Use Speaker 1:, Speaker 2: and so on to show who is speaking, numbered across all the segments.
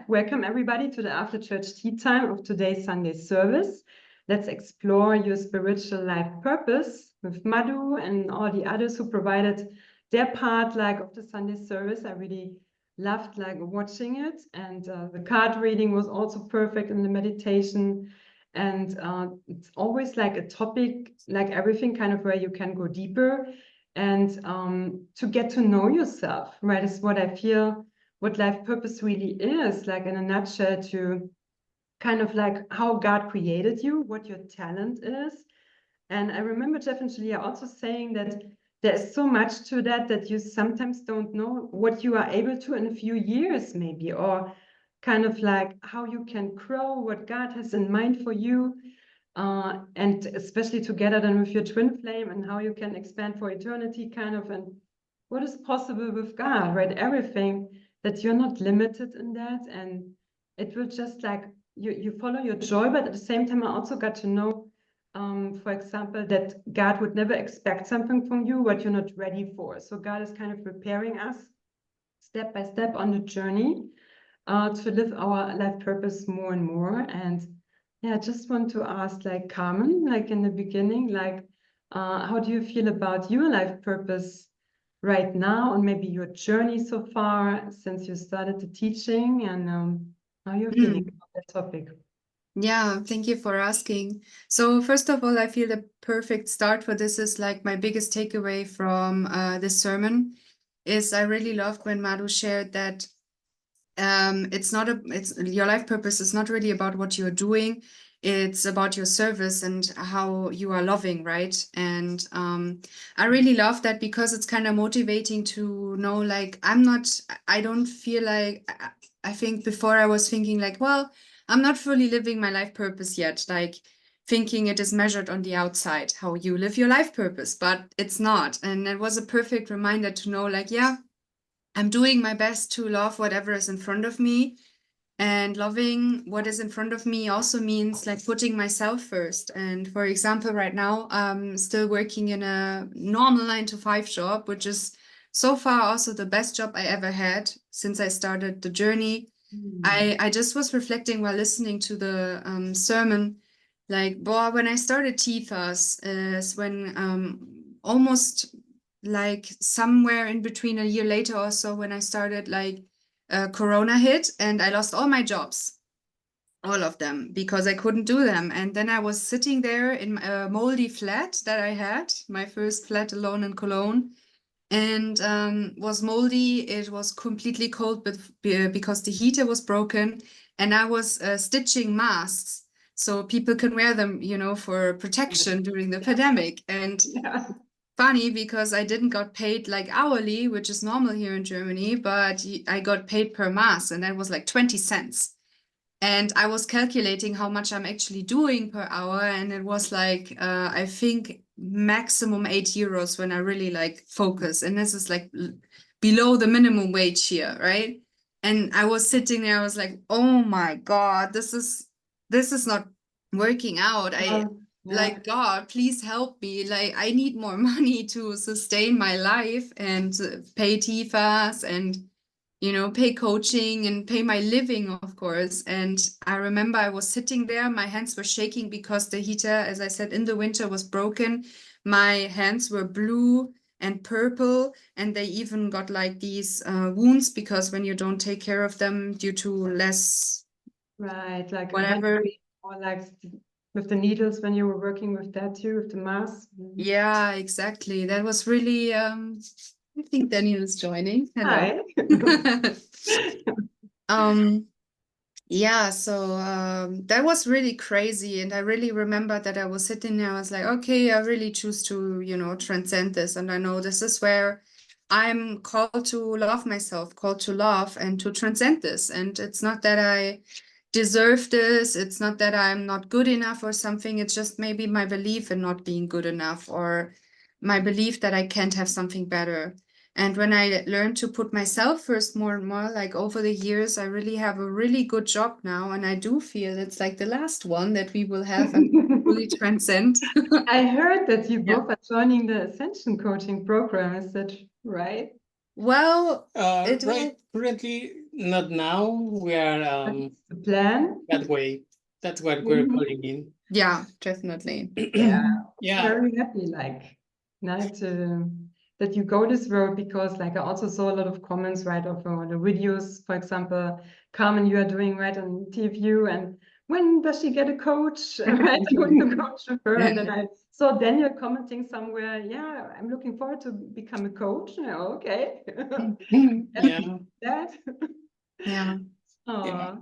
Speaker 1: welcome everybody to the after church tea time of today's Sunday service. Let's explore your spiritual life purpose with Madhu and all the others who provided their part of the Sunday service. I really loved watching it, and the card reading was also perfect in the meditation. And it's always a topic, everything kind of where you can go deeper and to get to know yourself, right? Is what I feel what life purpose really is, in a nutshell, to kind of how God created you, what your talent is. And I remember Jeff and Shaleia also saying that there's so much to that you sometimes don't know what you are able to in a few years maybe, or kind of how you can grow, what God has in mind for you. And especially together then with your twin flame, and how you can expand for eternity and what is possible with God, right? Everything, that you're not limited in that, and it will just you follow your joy. But at the same time, I also got to know, for example, that God would never expect something from you what you're not ready for. So God is kind of preparing us step by step on the journey to live our life purpose more and more. And yeah, I just want to ask, Carmen, in the beginning, how do you feel about your life purpose right now, and maybe your journey so far since you started the teaching, and how you're feeling about that topic?
Speaker 2: Yeah, thank you for asking. So first of all, I feel the perfect start for this is my biggest takeaway from this sermon is I really loved when Madhu shared that it's your life purpose is not really about what you're doing. It's about your service and how you are loving, right? And I really love that because it's kind of motivating to know, I don't feel I think before I was thinking well, I'm not fully living my life purpose yet, thinking it is measured on the outside, how you live your life purpose, but it's not. And it was a perfect reminder to know yeah, I'm doing my best to love whatever is in front of me, and loving what is in front of me also means putting myself first. And for example, right now, I'm still working in a normal 9-to-5 job, which is so far also the best job I ever had since I started the journey. I just was reflecting while listening to the sermon, when I started TFAS is when almost somewhere in between a year later or so, when I started Corona hit and I lost all my jobs, all of them, because I couldn't do them. And then I was sitting there in a moldy flat that I had, my first flat alone in Cologne, and was moldy. It was completely cold because the heater was broken, and I was stitching masks so people can wear them, for protection during the pandemic. And funny because I didn't got paid hourly, which is normal here in Germany, but I got paid per mask, and that was 20 cents. And I was calculating how much I'm actually doing per hour, and it was I think maximum 8 euros when I really focus. And this is below the minimum wage here, right? And I was sitting there, I was oh my God, this is not working out. God, please help me. I need more money to sustain my life and pay TFAS and pay coaching and pay my living, of course. And I remember I was sitting there, my hands were shaking because the heater, as I said, in the winter was broken. My hands were blue and purple, and they even got these wounds because when you don't take care of them due to less,
Speaker 1: right,
Speaker 2: whatever.
Speaker 1: Or with the needles when you were working with that too, with the mask.
Speaker 2: Yeah, exactly. That was really I think Daniel is joining. Hello.
Speaker 1: Hi.
Speaker 2: Yeah, so that was really crazy. And I really remember that I was sitting there, I was okay, I really choose to, transcend this. And I know this is where I'm called to love myself, called to love and to transcend this. And it's not that I deserve this. It's not that I'm not good enough or something. It's just maybe my belief in not being good enough, or my belief that I can't have something better. And when I learned to put myself first more and more, over the years, I really have a really good job now. And I do feel it's the last one that we will have and fully transcend.
Speaker 1: I heard that you both are joining the Ascension coaching program. Is that right?
Speaker 2: Well,
Speaker 3: right. Currently, not now. We are
Speaker 1: That's the plan.
Speaker 3: that way. That's what we're calling in.
Speaker 2: Yeah, definitely.
Speaker 1: Yeah.
Speaker 3: Yeah.
Speaker 1: Very happy, like, that you go this road, because like I also saw a lot of comments, right, of the videos, for example, Carmen, you are doing right on TFU, and when does she get a coach? Right, I want to coach with her. And then I saw Daniel commenting somewhere, yeah, I'm looking forward to become a coach. Yeah, okay.
Speaker 3: Yeah.
Speaker 1: That.
Speaker 2: Yeah.
Speaker 1: Aw.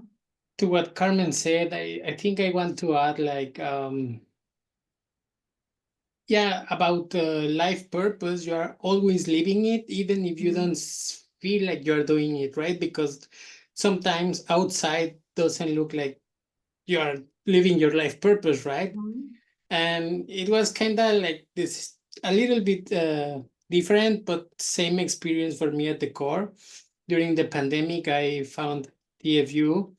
Speaker 3: To what Carmen said, I think I want to add like yeah, about life purpose. You are always living it, even if you
Speaker 1: Mhm.
Speaker 3: don't feel like you're doing it, right? Because sometimes outside doesn't look like you are living your life purpose, right?
Speaker 1: Mhm.
Speaker 3: And it was kind of like this, a little bit different, but same experience for me at the core. During the pandemic, I found TFU,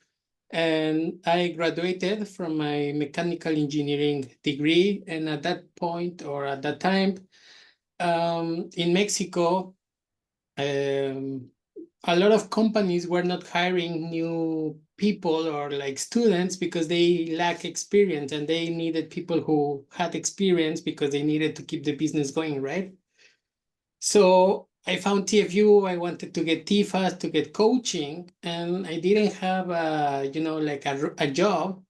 Speaker 3: and I graduated from my mechanical engineering degree. And at that point, or at that time, in Mexico, a lot of companies were not hiring new people or like students because they lack experience, and they needed people who had experience because they needed to keep the business going, right? So I found TFU. I wanted to get TFAS to get coaching, and I didn't have like a job.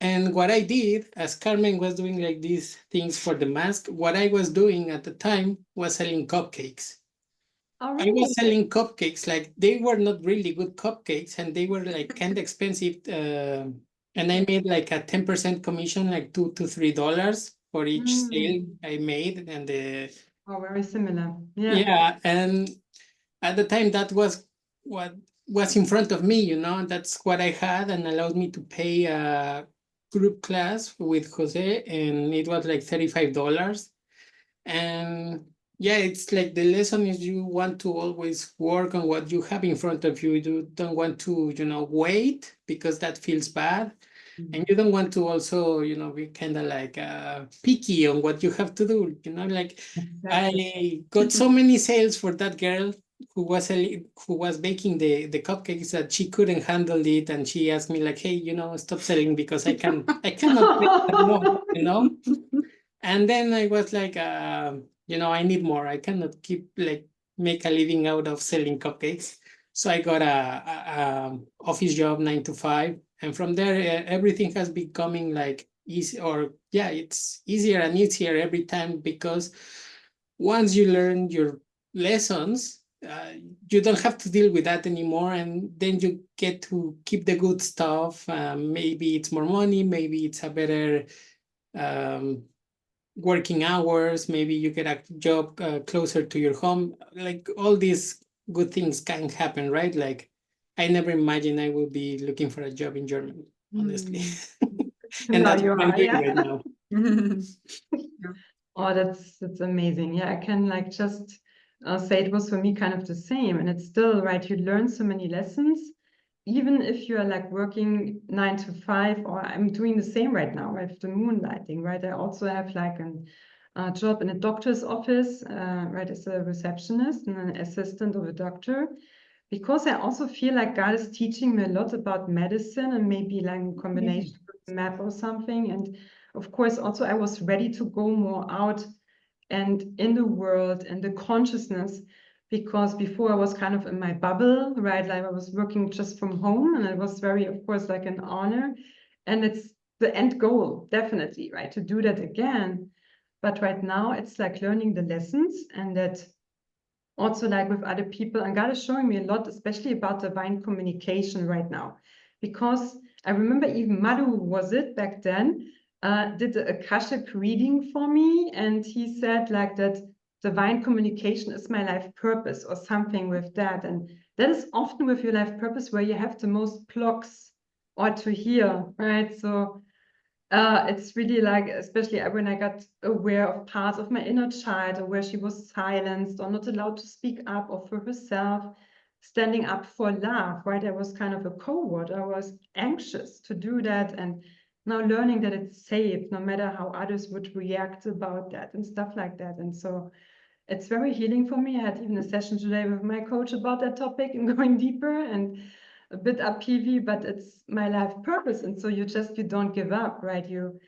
Speaker 3: And what I did, as Carmen was doing like these things for the mask, what I was doing at the time was selling cupcakes.
Speaker 1: Oh,
Speaker 3: I was
Speaker 1: really?
Speaker 3: selling cupcakes, like they were not really good cupcakes, and they were like kind of expensive. And I made like a 10% commission, like $2 to $3 for each sale
Speaker 1: Mm.
Speaker 3: I made. And
Speaker 1: Oh, very similar. Yeah.
Speaker 3: yeah, and at the time that was what was in front of me, that's what I had, and allowed me to pay a group class with Jose, and it was like $35. And yeah, it's like the lesson is you want to always work on what you have in front of you. You don't want to, wait, because that feels bad. And you don't want to also, be kind of like picky on what you have to do. Like
Speaker 1: Exactly.
Speaker 3: I got so many sales for that girl who was baking the cupcakes, that she couldn't handle it, and she asked me like, hey, stop selling, because I cannot pay that more, And then I was like, I need more. I cannot keep like make a living out of selling cupcakes. So I got a office job, 9 to 5, and from there everything has becoming like easy, or yeah, it's easier and easier every time, because once you learn your lessons, you don't have to deal with that anymore, and then you get to keep the good stuff. Maybe it's more money, maybe it's a better um, working hours, maybe you get a job closer to your home. Like all these good things can happen, right? Like I never imagined I would be looking for a job in Germany, honestly. And
Speaker 1: Now
Speaker 3: that's
Speaker 1: you
Speaker 3: what I'm
Speaker 1: are,
Speaker 3: doing
Speaker 1: yeah.
Speaker 3: right now.
Speaker 1: Oh, that's amazing. Yeah, I can like just say it was for me kind of the same. And it's still right. You learn so many lessons, even if you are like working 9 to 5, or I'm doing the same right now, right? With the moonlighting, right? I also have like a job in a doctor's office, right, as a receptionist and an assistant of a doctor, because I also feel like God is teaching me a lot about medicine, and maybe like in combination with map or something. And of course, also I was ready to go more out and in the world and the consciousness, because before I was kind of in my bubble, right? Like I was working just from home, and it was very, of course, like an honor. And it's the end goal, definitely, right? To do that again. But right now it's like learning the lessons, and that also like with other people. And God is showing me a lot, especially about divine communication right now. Because I remember even Madhu was it back then, did the Akashic reading for me. And he said like that divine communication is my life purpose, or something with that. And that is often with your life purpose where you have the most blocks or to hear, right? So it's really like, especially when I got aware of parts of my inner child, or where she was silenced or not allowed to speak up or for herself, standing up for love, right? I was kind of a coward. I was anxious to do that. And now learning that it's safe, no matter how others would react about that and stuff like that. And so it's very healing for me. I had even a session today with my coach about that topic and going deeper and a bit up PV, but it's my life purpose. And so you don't give up, right? You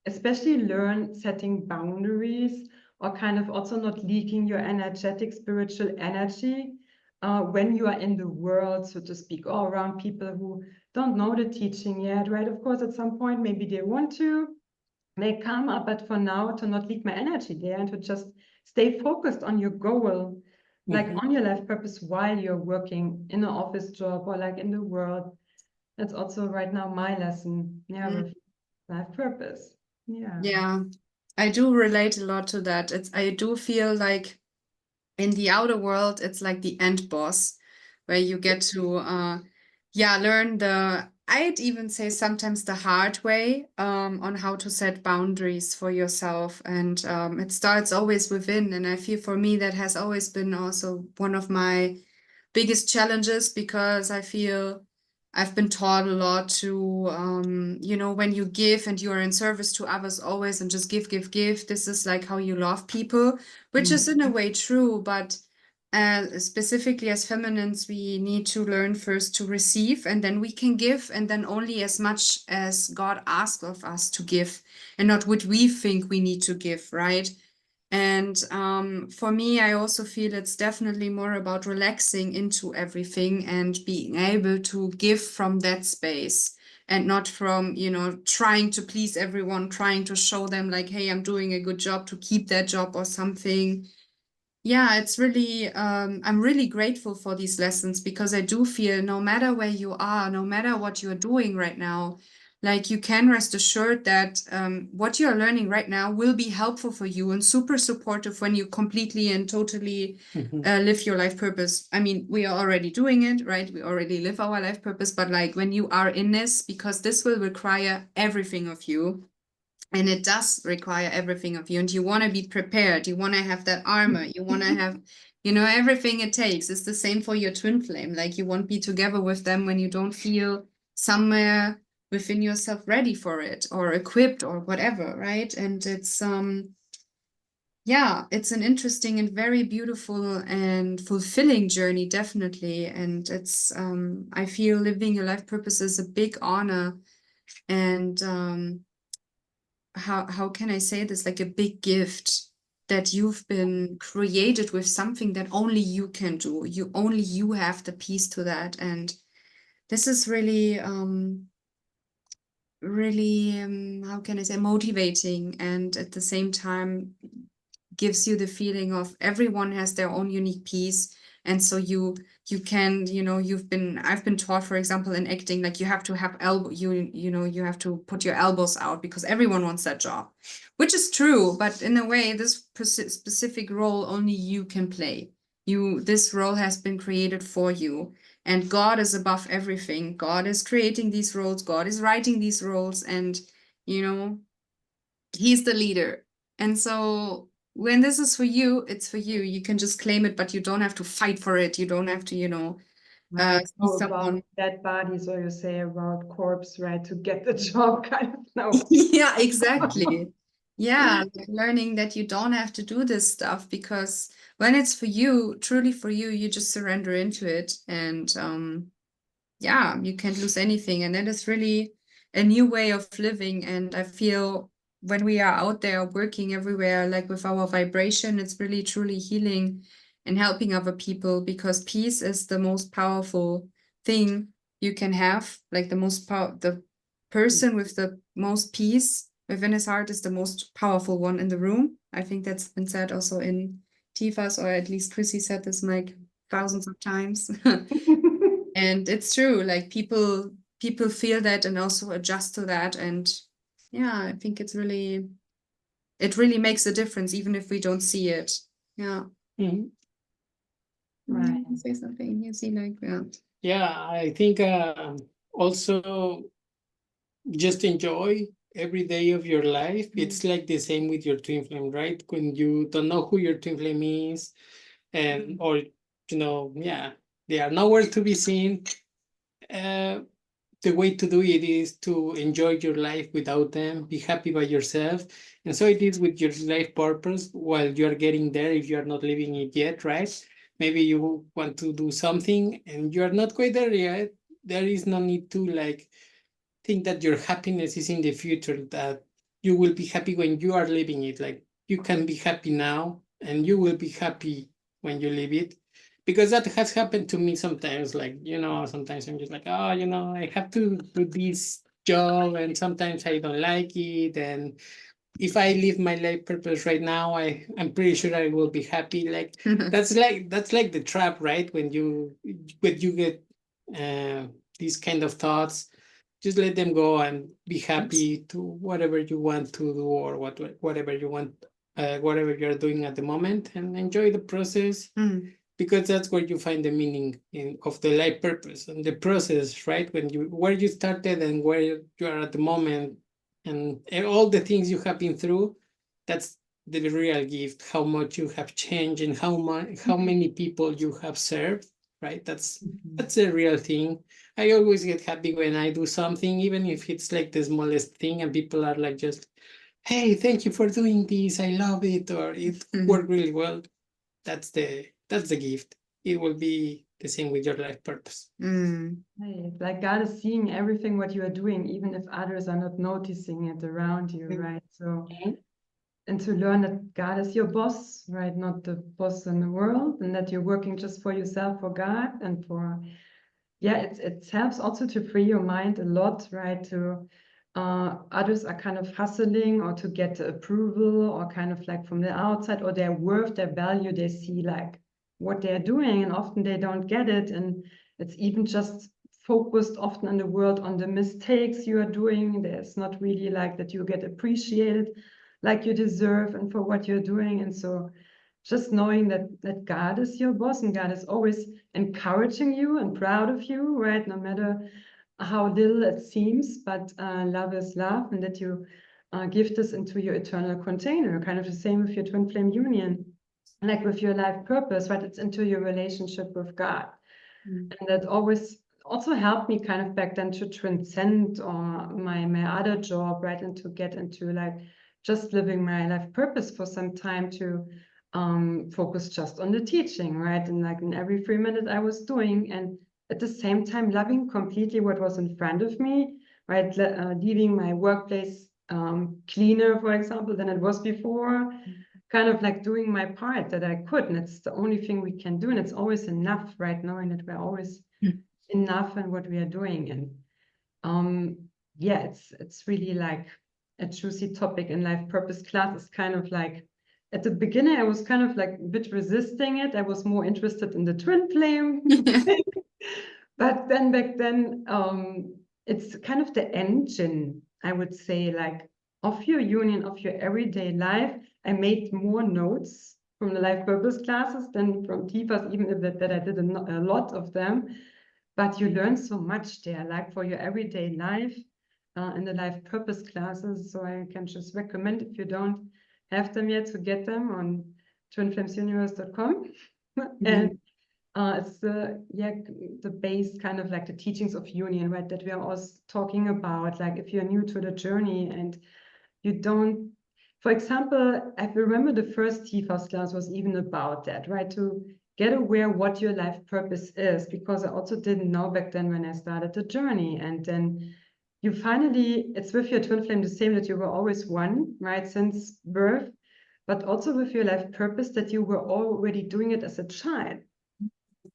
Speaker 1: especially learn setting boundaries, or kind of also not leaking your energetic spiritual energy when you are in the world, so to speak, or around people who don't know the teaching yet, right? Of course, at some point, maybe they want to, they come up, but for now, to not leak my energy there and to just stay focused on your goal, like on your life purpose while you're working in an office job or like in the world. That's also right now my lesson, with life purpose.
Speaker 2: Yeah, I do relate a lot to that. I do feel like in the outer world, it's like the end boss, where you get to learn I'd even say sometimes the hard way on how to set boundaries for yourself. And it starts always within. And I feel for me that has always been also one of my biggest challenges, because I feel I've been taught a lot to, when you give and you're in service to others always and just give, this is like how you love people, which is in a way true. But specifically as feminines, we need to learn first to receive, and then we can give, and then only as much as God asks of us to give, and not what we think we need to give, right? And for me, I also feel it's definitely more about relaxing into everything and being able to give from that space, and not from, trying to please everyone, trying to show them like, hey, I'm doing a good job to keep that job or something. Yeah, it's really, I'm really grateful for these lessons, because I do feel no matter where you are, no matter what you're doing right now, like you can rest assured that what you're learning right now will be helpful for you and super supportive when you completely and totally live your life purpose. I mean, we are already doing it, right? We already live our life purpose, but like when you are in this, because this will require everything of you. And it does require everything of you, and you want to be prepared. You want to have that armor. You want to have, everything it takes. It's the same for your twin flame. Like you won't be together with them when you don't feel somewhere within yourself ready for it or equipped or whatever, right? And it's it's an interesting and very beautiful and fulfilling journey, definitely. And it's I feel living a life purpose is a big honor, and how can I say this, like a big gift, that you've been created with something that only you can do. Only you have the piece to that. And this is really how can I say, motivating, and at the same time gives you the feeling of everyone has their own unique piece. And so you can, I've been taught, for example, in acting, like you have to have you have to put your elbows out because everyone wants that job, which is true. But in a way, this specific role only you can play. This role has been created for you, and God is above everything. God is creating these roles. God is writing these roles, and he's the leader. And so when this is for you, it's for you. You can just claim it, but you don't have to fight for it. You don't have to,
Speaker 1: Right.
Speaker 2: see someone.
Speaker 1: About dead bodies, or you say about corpse, right? To get the job, kind of. No.
Speaker 2: Yeah, exactly. Yeah, like learning that you don't have to do this stuff, because when it's for you, truly for you, you just surrender into it, and you can't lose anything. And that is really a new way of living. And I feel when we are out there working everywhere, like with our vibration, it's really truly healing and helping other people, because peace is the most powerful thing you can have. Like the person with the most peace within his heart is the most powerful one in the room. I think that's been said also in Tifas, or at least Chrissy said this like thousands of times. And it's true, like people feel that and also adjust to that. And I think it really makes a difference, even if we don't see it. Yeah.
Speaker 1: Right.
Speaker 2: Say something, you see, like,
Speaker 3: I think also just enjoy every day of your life. It's like the same with your twin flame, right? When you don't know who your twin flame is, and or they are nowhere to be seen. the way to do it is to enjoy your life without them, be happy by yourself. And so it is with your life purpose while you are getting there, if you are not living it yet, right? Maybe you want to do something and you are not quite there yet. There is no need to like think that your happiness is in the future, that you will be happy when you are living it. Like you can be happy now and you will be happy when you live it. Because that has happened to me sometimes, like, sometimes I'm just like, oh, I have to do this job and sometimes I don't like it. And if I live my life purpose right now, I'm pretty sure I will be happy. Like that's like the trap, right? When you get these kind of thoughts, just let them go and be happy to whatever you want to do, or whatever you want, whatever you're doing at the moment, and enjoy the process. Because that's where you find the meaning of the life purpose and the process, right? Where you started and where you are at the moment, and all the things you have been through. That's the real gift. How much you have changed and how many people you have served, right? That's a real thing. I always get happy when I do something, even if it's like the smallest thing, and people are like, just, hey, thank you for doing this. I love it, or it worked really well. That's the gift. It will be the same with your life purpose.
Speaker 1: Right. Like God is seeing everything what you are doing, even if others are not noticing it around you, right? So, and to learn that God is your boss, right? Not the boss in the world, and that you're working just for yourself, for God, and for, it helps also to free your mind a lot, right? To others are kind of hustling or to get approval, or kind of like from the outside, or their worth, their value, they see like what they're doing, and often they don't get it. And it's even just focused often in the world on the mistakes you are doing. There's not really like that you get appreciated like you deserve and for what you're doing. And so just knowing that God is your boss, and God is always encouraging you and proud of you, right? No matter how little it seems, but love is love, and that you give this into your eternal container, kind of the same with your twin flame union, like with your life purpose, right? It's into your relationship with God. And that always also helped me kind of back then to transcend my other job, right? And to get into like just living my life purpose for some time, to focus just on the teaching, right? And like in every 3 minutes I was doing, and at the same time loving completely what was in front of me, right? Leaving my workplace cleaner, for example, than it was before. Kind of like doing my part that I could, and it's the only thing we can do, and it's always enough, right? Knowing that we're always enough in what we are doing. And it's really like a juicy topic in life purpose class. Is kind of like, at the beginning I was kind of like a bit resisting it. I was more interested in the twin flame thing. But then back then it's kind of the engine, I would say, like of your union, of your everyday life. I made more notes from the life purpose classes than from TIFAs, even if that I did a lot of them. But you learn so much there, like for your everyday life in the life purpose classes. So I can just recommend, if you don't have them yet, to get them on twinflamesuniverse.com. And it's the base, kind of like the teachings of union, right? That we are always talking about. Like if you're new to the journey and you don't, for example, I remember the first TIFAS class was even about that, right? To get aware what your life purpose is, because I also didn't know back then when I started the journey. And then you finally, it's with your twin flame the same, that you were always one, right? Since birth, but also with your life purpose, that you were already doing it as a child.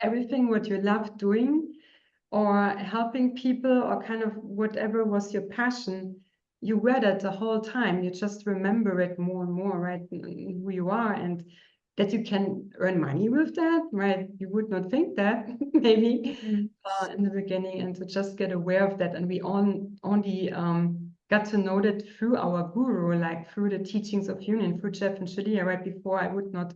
Speaker 1: Everything what you loved doing, or helping people, or kind of whatever was your passion, you were that the whole time. You just remember it more and more, right? Who you are, and that you can earn money with that, right? You would not think that maybe in the beginning, and to just get aware of that. And we only got to know that through our guru, like through the teachings of union, through Jeff and Shaleia. Right before, I would not,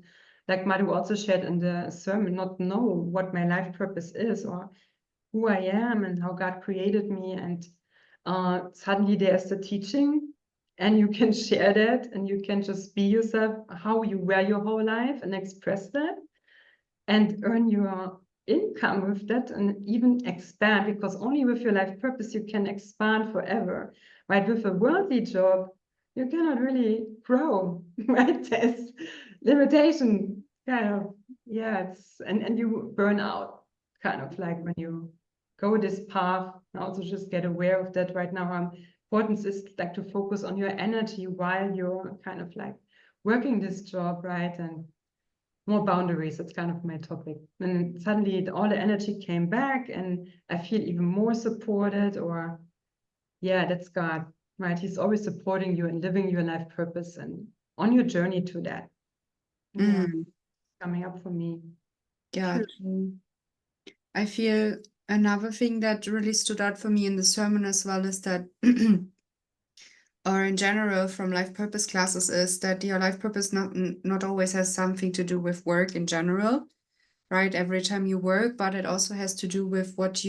Speaker 1: like Madhu also shared in the sermon, not know what my life purpose is, or who I am, and how God created me. And suddenly there's the teaching, and you can share that, and you can just be yourself, how you were your whole life, and express that, and earn your income with that and even expand, because only with your life purpose you can expand forever, right? With a worldly job, you cannot really grow, right? There's limitation, kind of, yeah, and you burn out, kind of like when you go this path. And also just get aware of that right now, how important is like to focus on your energy while you're kind of like working this job, right? And more boundaries, that's kind of my topic. And suddenly all the energy came back and I feel even more supported, or yeah, that's God, right? He's always supporting you and living your life purpose and on your journey to that. Yeah, coming up for me.
Speaker 2: Yeah, true. I feel another thing that really stood out for me in the sermon as well is that, or in general from life purpose classes, is that your life purpose not always has something to do with work in general, right? Every time you work, but it also has to do with what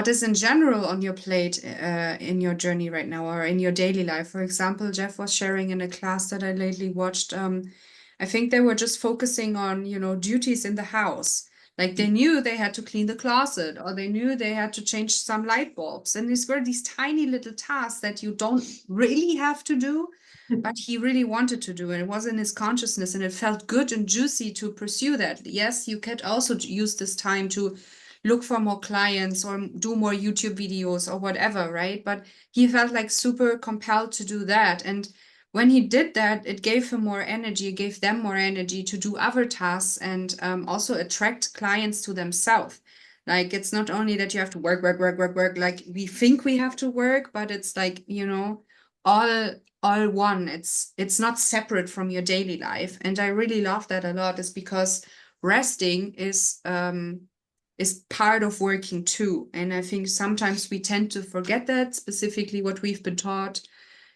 Speaker 2: is in general on your plate in your journey right now or in your daily life. For example, Jeff was sharing in a class that I lately watched. I think they were just focusing on, duties in the house. Like they knew they had to clean the closet, or they knew they had to change some light bulbs. And these were these tiny little tasks that you don't really have to do, but he really wanted to do, and it was in his consciousness, and it felt good and juicy to pursue that. Yes, you could also use this time to look for more clients or do more YouTube videos or whatever, right? But he felt like super compelled to do that. And when he did that, it gave him more energy, it gave them more energy to do other tasks and also attract clients to themselves. Like, it's not only that you have to work, like we think we have to work, but it's like, all one. It's not separate from your daily life. And I really love that a lot, is because resting is part of working too. And I think sometimes we tend to forget that, specifically what we've been taught.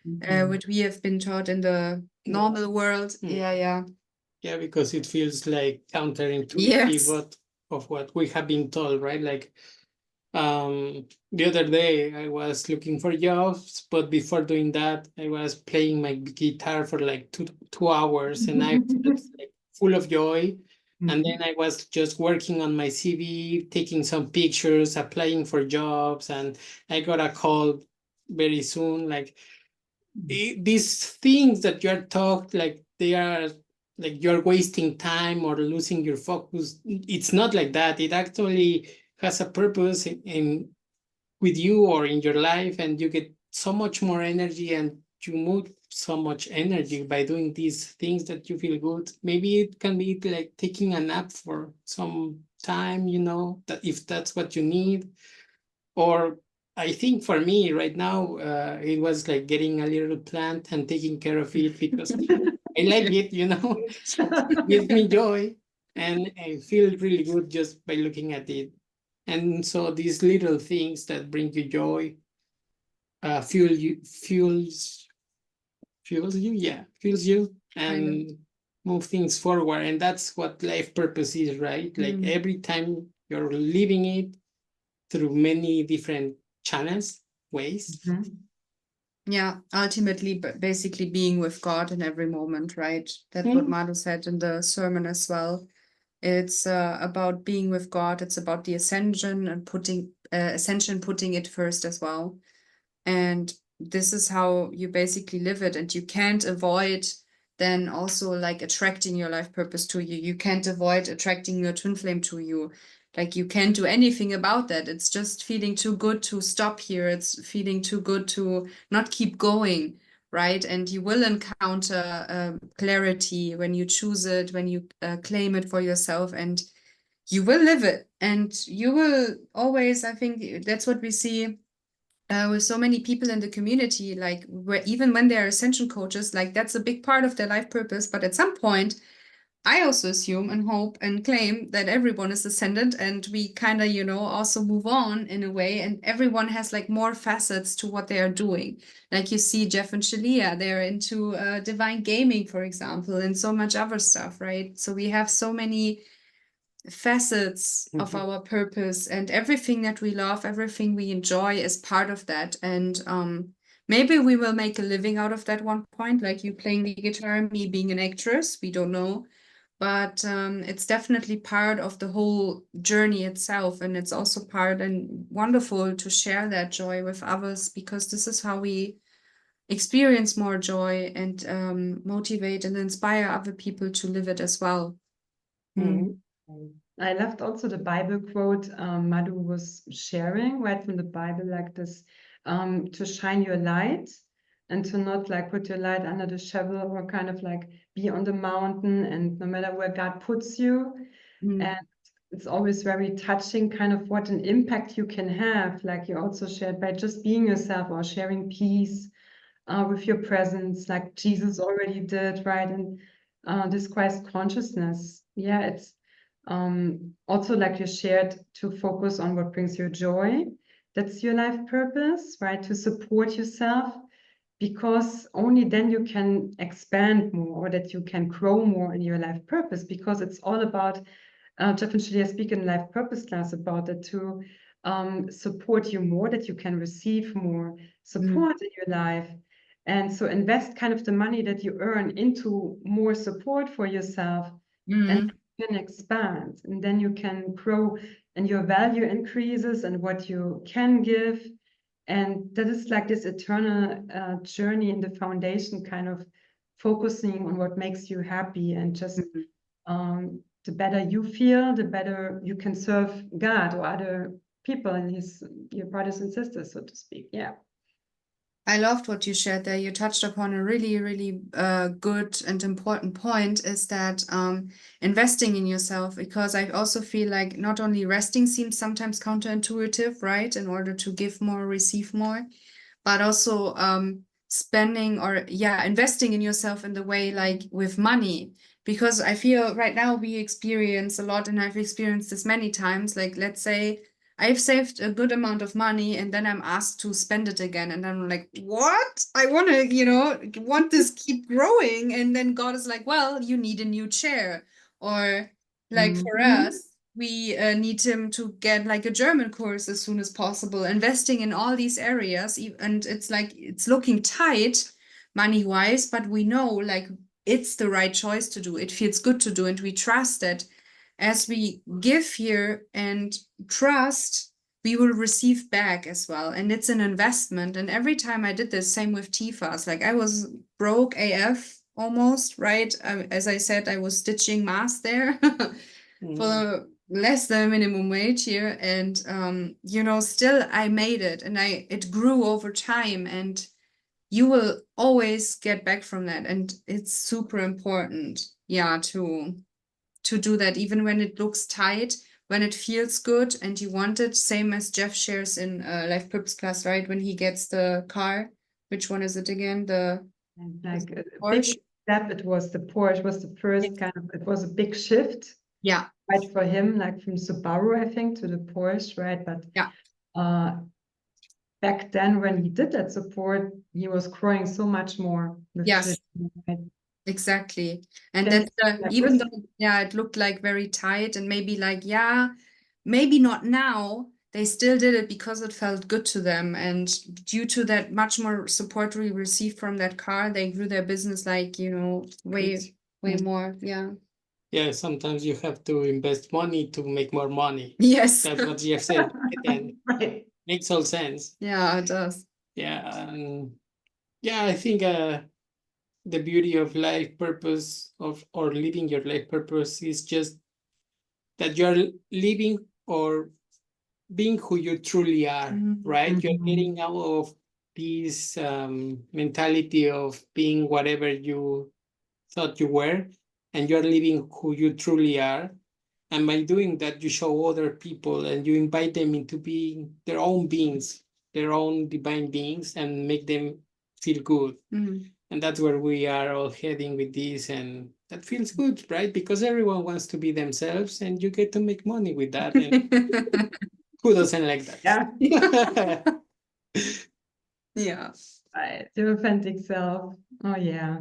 Speaker 2: What we have been taught in the normal world.
Speaker 3: Yeah, because it feels like counterintuitive of what we have been told, right? Like the other day I was looking for jobs, but before doing that I was playing my guitar for like 2 hours, and I was like full of joy. And then I was just working on my CV, taking some pictures, applying for jobs, and I got a call very soon. Like these things that you're taught, like they are like you're wasting time or losing your focus. It's not like that. It actually has a purpose in with you or in your life, and you get so much more energy, and you move so much energy by doing these things that you feel good. Maybe it can be like taking a nap for some time, that if that's what you need. Or I think for me right now, it was like getting a little plant and taking care of it because I like it, it gives me joy, and I feel really good just by looking at it. And so these little things that bring you joy, fuels you, and move things forward. And that's what life purpose is, right? Like every time you're living it through many different channels, ways.
Speaker 2: Yeah, ultimately, but basically being with God in every moment, right? That's what Madu said in the sermon as well. It's about being with God. It's about the ascension and putting it first as well. And this is how you basically live it. And you can't avoid then also like attracting your life purpose to you. You can't avoid attracting your twin flame to you. Like you can't do anything about that. It's just feeling too good to stop here. It's feeling too good to not keep going, right? And you will encounter clarity when you choose it, when you claim it for yourself, and you will live it. And you will always, I think that's what we see with so many people in the community, like where even when they're ascension coaches, like that's a big part of their life purpose. But at some point, I also assume and hope and claim that everyone is ascendant, and we kind of, also move on in a way, and everyone has like more facets to what they are doing. Like you see Jeff and Shaleia, they're into divine gaming, for example, and so much other stuff, right? So we have so many facets of our purpose, and everything that we love, everything we enjoy is part of that. And maybe we will make a living out of that one point, like you playing the guitar, me being an actress, we don't know. but it's definitely part of the whole journey itself. And it's also part and wonderful to share that joy with others, because this is how we experience more joy and motivate and inspire other people to live it as well.
Speaker 1: Mm. I loved also the Bible quote Madhu was sharing, right from the Bible, like this, to shine your light and to not like put your light under the shovel, or kind of like be on the mountain, and no matter where God puts you. And it's always very touching, kind of what an impact you can have, like you also shared, by just being yourself or sharing peace with your presence, like Jesus already did, right? And this Christ consciousness. Yeah, it's also like you shared, to focus on what brings you joy. That's your life purpose, right? To support yourself, because only then you can expand more, or that you can grow more in your life purpose, because it's all about, Jeff and Shaleia speak in life purpose class about it, to support you more, that you can receive more support in your life. And so invest kind of the money that you earn into more support for yourself, and you can expand, and then you can grow, and your value increases, and what you can give. And that is like this eternal journey in the foundation, kind of focusing on what makes you happy, and just the better you feel, the better you can serve God or other people and your brothers and sisters, so to speak. Yeah.
Speaker 2: I loved what you shared there. You touched upon a really, really good and important point, is that investing in yourself, because I also feel like not only resting seems sometimes counterintuitive, right? In order to give more, receive more, but also spending, or investing in yourself in the way like with money. Because I feel right now we experience a lot, and I've experienced this many times, like let's say I've saved a good amount of money and then I'm asked to spend it again. And I'm like, what? I want to, want this keep growing. And then God is like, well, you need a new chair. Or like for us, we need him to get like a German course as soon as possible, investing in all these areas. And it's like, it's looking tight money wise, but we know like it's the right choice to do. It feels good to do. And we trust that as we give here and trust, we will receive back as well. And it's an investment. And every time I did this, same with TFAS, like I was broke AF almost, right? As I said, I was stitching masks there for less than minimum wage here. And, still I made it, and it grew over time, and you will always get back from that. And it's super important, to do that, even when it looks tight, when it feels good and you want it. Same as Jeff shares in Life Purpose class, right? When he gets the car, which one is it again?
Speaker 1: Like a big step. It was the Porsche, was the first kind of, it was a big shift.
Speaker 2: Yeah.
Speaker 1: Right, for him, like from Subaru, I think, to the Porsche, right? But back then when he did that support, he was growing so much more.
Speaker 2: Yes.
Speaker 1: Right?
Speaker 2: Exactly. And that's even though it looked like very tight, and maybe like maybe not now, they still did it because it felt good to them, and due to that much more support we received from that car, they grew their business like way more.
Speaker 3: Sometimes you have to invest money to make more money.
Speaker 2: Yes,
Speaker 3: that's what you have said. And
Speaker 1: right.
Speaker 3: Makes all sense.
Speaker 2: Yeah, it does.
Speaker 3: I think the beauty of life purpose or living your life purpose is just that you're living or being who you truly are, right? You're getting out of this mentality of being whatever you thought you were, and you're living who you truly are. And by doing that, you show other people and you invite them into being their own beings, their own divine beings, and make them feel good. And that's where we are all heading with this. And that feels good, right? Because everyone wants to be themselves, and you get to make money with that. And who doesn't like that?
Speaker 1: Yeah. Right. Your authentic self. Oh, yeah.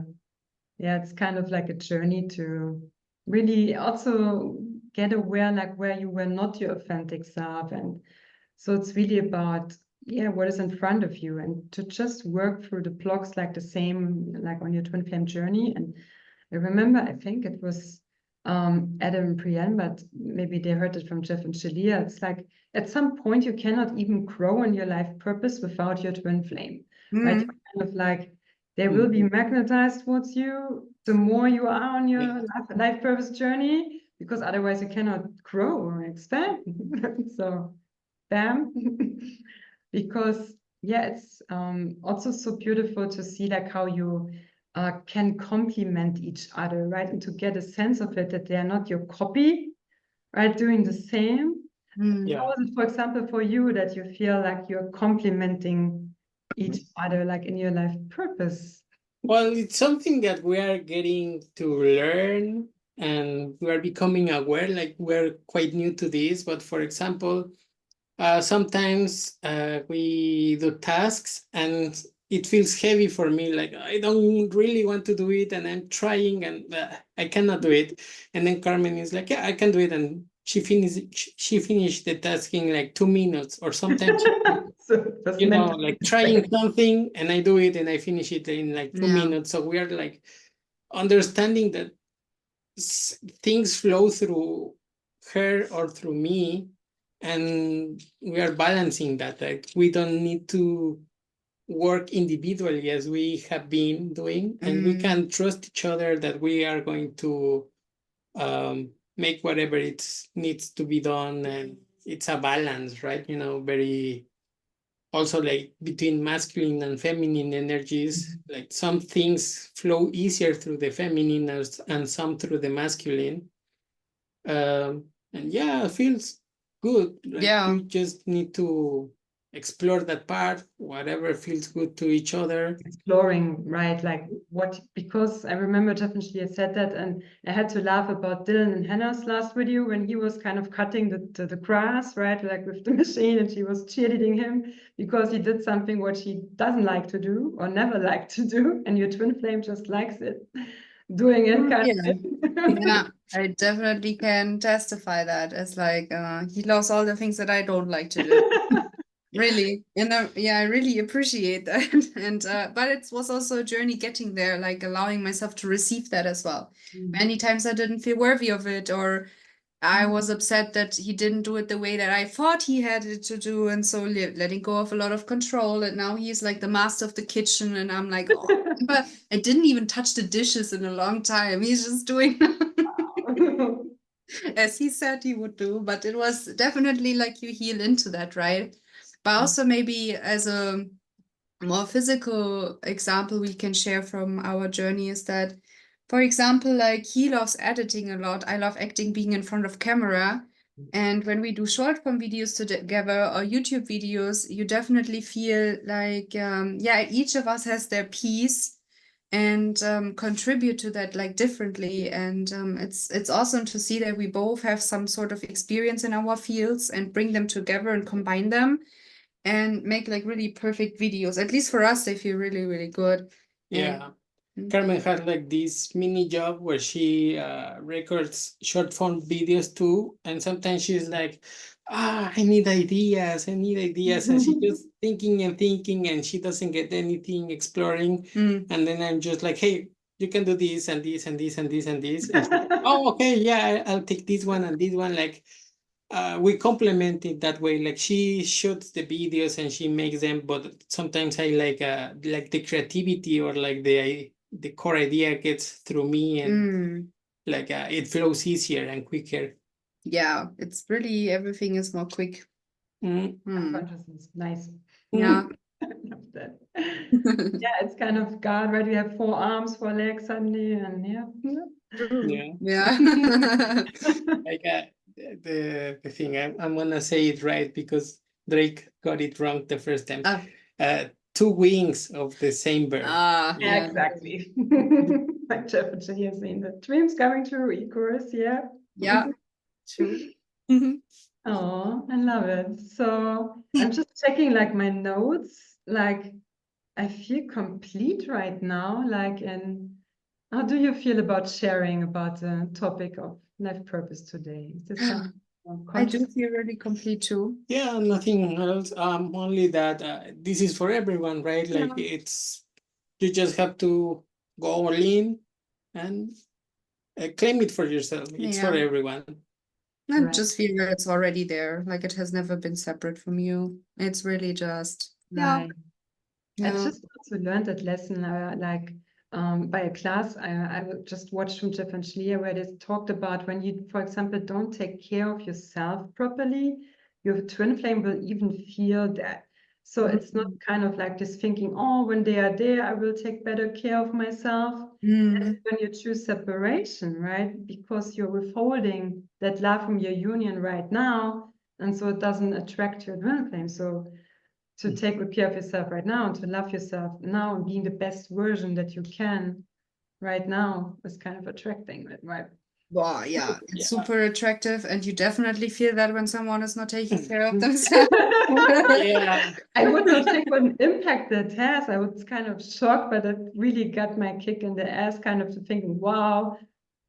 Speaker 1: Yeah, it's kind of like a journey to really also get aware, like where you were not your authentic self. And so it's really about, what is in front of you, and to just work through the blocks like the same, like on your twin flame journey. And I remember, I think it was Adam and Brienne, but maybe they heard it from Jeff and Shaleia. It's like at some point you cannot even grow in your life purpose without your twin flame, right?
Speaker 2: Mm.
Speaker 1: You're kind of like they will be magnetized towards you the more you are on your life purpose journey, because otherwise you cannot grow or expand. So, bam. Because yeah, it's also so beautiful to see like how you can complement each other, right? And to get a sense of it, that they are not your copy, right? Doing the same.
Speaker 2: Mm.
Speaker 1: How is it, for example, for you that you feel like you're complementing each other, like in your life purpose?
Speaker 3: Well, it's something that we are getting to learn and we are becoming aware, like we're quite new to this. But for example, sometimes we do tasks and it feels heavy for me, like I don't really want to do it and I'm trying and I cannot do it. And then Carmen is like, yeah, I can do it. And she finished the task in like 2 minutes, or sometimes
Speaker 1: So that's
Speaker 3: you know,
Speaker 1: mental.
Speaker 3: like trying something and I do it and I finish it in like 2 minutes.
Speaker 2: Yeah.
Speaker 3: So we are like understanding that things flow through her or through me, and we are balancing that. Like we don't need to work individually as we have been doing, and we can trust each other that we are going to make whatever it needs to be done, and it's a balance, right? You know, very also like between masculine and feminine energies, like some things flow easier through the feminine and some through the masculine. And yeah, it feels good. Like
Speaker 2: Yeah.
Speaker 3: you just need to explore that part, whatever feels good to each other.
Speaker 1: Exploring, right? Like what, because I remember definitely I said that, and I had to laugh about Dylan and Hannah's last video when he was kind of cutting the grass, right? Like with the machine, and she was cheerleading him because he did something what she doesn't like to do or never liked to do, and your twin flame just likes it. Doing it kind of.
Speaker 2: Yeah, I definitely can testify that as like he loves all the things that I don't like to do. Really. And yeah, I really appreciate that. And but it was also a journey getting there, like allowing myself to receive that as well. Many times I didn't feel worthy of it, or I was upset that he didn't do it the way that I thought he had it to do, and so letting go of a lot of control. And now he's like the master of the kitchen, and I'm like, oh, but I didn't even touch the dishes in a long time. He's just doing as he said he would do. But it was definitely like you heal into that, right? But also maybe as a more physical example we can share from our journey is that, for example, like he loves editing a lot. I love acting, being in front of camera. And when we do short form videos together or YouTube videos, you definitely feel like, yeah, each of us has their piece and contribute to that like differently. And it's awesome to see that we both have some sort of experience in our fields and bring them together and combine them and make like really perfect videos. At least for us, they feel really, really good.
Speaker 3: Yeah.
Speaker 2: And
Speaker 3: Carmen has like this mini job where she records short form videos too. And sometimes she's like, I need ideas. And she's just thinking and thinking and she doesn't get anything exploring. And then I'm just like, hey, you can do this and this and this and this and this. And oh, okay, yeah, I'll take this one and this one. Like, we complement it that way. Like she shoots the videos and she makes them, but sometimes I like the creativity or like the core idea gets through me, and like it flows easier and quicker.
Speaker 2: yeah, it's really everything is more quick.
Speaker 1: Consciousness, nice.
Speaker 2: Yeah.
Speaker 1: I love that. Yeah, it's kind of God, right? We have 4 arms, 4 legs suddenly, and yeah.
Speaker 2: Yeah.
Speaker 3: Like the thing I'm gonna say it right because Drake got it wrong the first time. 2 wings of the same bird.
Speaker 1: Yeah, exactly. Like Jeff and Shaleia saying the dreams coming true, Icarus, yeah.
Speaker 2: Yeah, true.
Speaker 1: Oh, I love it. So I'm just checking like my notes. Like I feel complete right now. Like, and how do you feel about sharing about the topic of life purpose today? Is this something
Speaker 2: I do feel really complete too.
Speaker 3: Yeah, nothing else. Only that this is for everyone, right? Like it's you just have to go all in and claim it for yourself. It's for
Speaker 2: Yeah.
Speaker 3: everyone.
Speaker 2: I
Speaker 1: Right.
Speaker 2: just feel that it's already there. Like it has never been separate from you. It's really just, yeah.
Speaker 1: Right. I
Speaker 2: Yeah.
Speaker 1: just also learned that lesson, by a class I just watched from Jeff and Shaleia, where they talked about when you, for example, don't take care of yourself properly, your twin flame will even feel that. So it's not kind of like this thinking, oh, when they are there, I will take better care of myself. That's when you choose separation, right? Because you're withholding that love from your union right now, and so it doesn't attract your twin flame. So to take good care of yourself right now and to love yourself now and being the best version that you can right now is kind of attracting it, right?
Speaker 2: Wow, yeah, it's
Speaker 3: Yeah.
Speaker 2: super attractive, and you definitely feel that when someone is not taking care of themselves.
Speaker 3: Yeah.
Speaker 1: I would not think what an impact that has. I was kind of shocked, but it really got my kick in the ass, kind of to thinking, wow,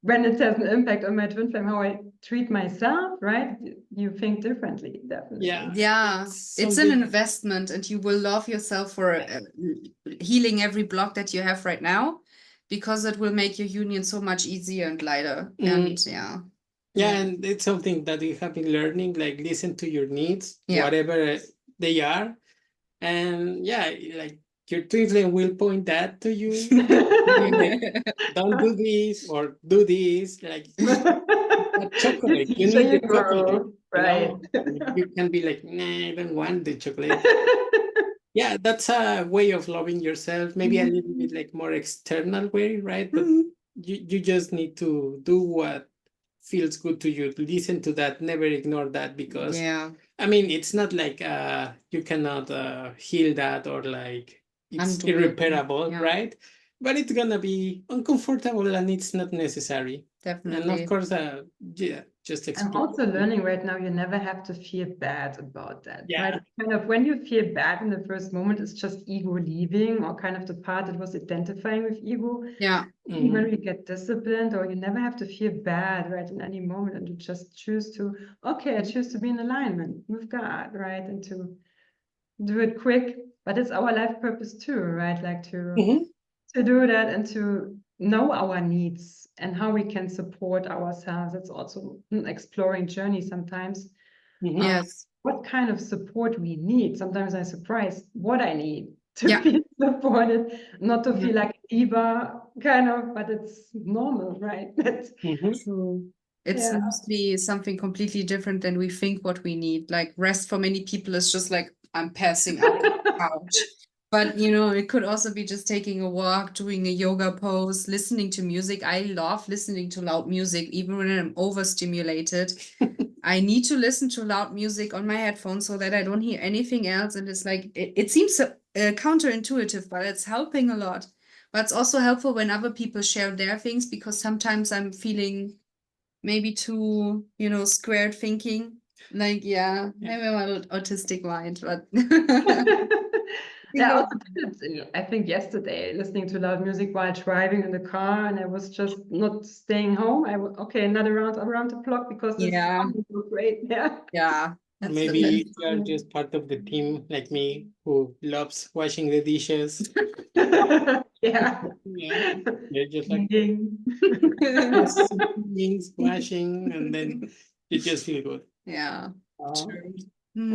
Speaker 1: when it has an impact on my twin flame, how I treat myself, right? You think differently, definitely.
Speaker 3: Yeah.
Speaker 2: Yeah,
Speaker 3: It's
Speaker 2: it's an
Speaker 3: something-
Speaker 2: investment, and you will love yourself for healing every block that you have right now, because it will make your union so much easier and lighter. And yeah.
Speaker 3: Yeah, and it's something that you have been learning, like listen to your needs,
Speaker 2: Yeah.
Speaker 3: whatever they are. And yeah, like your twin flame will point that to you. Don't do this or do this. Like chocolate, you
Speaker 1: So
Speaker 3: need
Speaker 1: you
Speaker 3: the chocolate.
Speaker 1: grow, right?
Speaker 3: You can be like, nah, I don't want the chocolate. Yeah, that's a way of loving yourself, maybe a little bit like more external way, right? But you just need to do what feels good to you. Listen to that, never ignore that, because
Speaker 2: Yeah.
Speaker 3: I mean, it's not like you cannot heal that, or like it's
Speaker 2: Undo it.
Speaker 3: irreparable,
Speaker 2: Yeah.
Speaker 3: right? But it's gonna be uncomfortable and it's not necessary. And
Speaker 2: Definitely.
Speaker 3: of course, yeah, just
Speaker 1: I'm
Speaker 3: explore.
Speaker 1: also learning right now, you never have to feel bad about that,
Speaker 3: Yeah.
Speaker 1: right? Kind of when you feel bad in the first moment, it's just ego leaving, or kind of the part that was identifying with ego.
Speaker 2: Yeah.
Speaker 1: When we get disciplined, or you never have to feel bad, right, in any moment, and you just choose to, okay, I choose to be in alignment with God, right, and to do it quick. But it's our life purpose too, right? Like to do that and to know our needs and how we can support ourselves. It's also an exploring journey sometimes.
Speaker 2: Yes.
Speaker 1: What kind of support we need. Sometimes I'm surprised what I need to
Speaker 2: Yeah.
Speaker 1: feel supported, not to feel like a diva, kind of, but it's normal, right?
Speaker 2: True. It's
Speaker 1: Yeah.
Speaker 2: mostly something completely different than we think what we need. Like rest for many people is just like, I'm passing out on the couch. But you know, it could also be just taking a walk, doing a yoga pose, listening to music. I love listening to loud music, even when I'm overstimulated. I need to listen to loud music on my headphones so that I don't hear anything else. And it's like, it seems counterintuitive, but it's helping a lot. But it's also helpful when other people share their things, because sometimes I'm feeling maybe too, you know, squared thinking. Like, yeah, maybe I'm a little autistic mind, but
Speaker 1: Yeah, I also did it, I think yesterday, listening to loud music while driving in the car, and I was just not staying home. Okay, not around the block, because this
Speaker 2: Yeah.
Speaker 1: sounds so great. Yeah.
Speaker 2: yeah. That's the
Speaker 3: Maybe
Speaker 2: best.
Speaker 3: you are just part of the team like me, who loves washing the dishes.
Speaker 1: Yeah.
Speaker 3: Yeah, you're just like
Speaker 1: Cleaning.
Speaker 3: just things, washing, and then you just feel good.
Speaker 2: Yeah.
Speaker 1: Oh,
Speaker 2: True.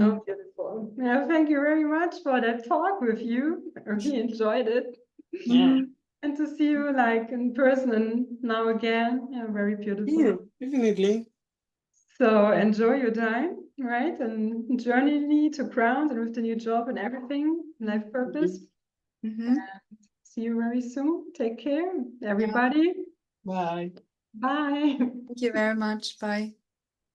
Speaker 1: oh, beautiful. Yeah, thank you very much for that talk with you. I really enjoyed it.
Speaker 3: Yeah,
Speaker 1: And to see you like in person and now again. Yeah, very beautiful.
Speaker 3: sure, definitely.
Speaker 1: So enjoy your time, right? And journey to ground and with the new job and everything, life purpose.
Speaker 2: Mhm.
Speaker 1: See you very soon. Take care, everybody.
Speaker 3: Bye.
Speaker 1: Bye.
Speaker 2: Thank you very much. Bye.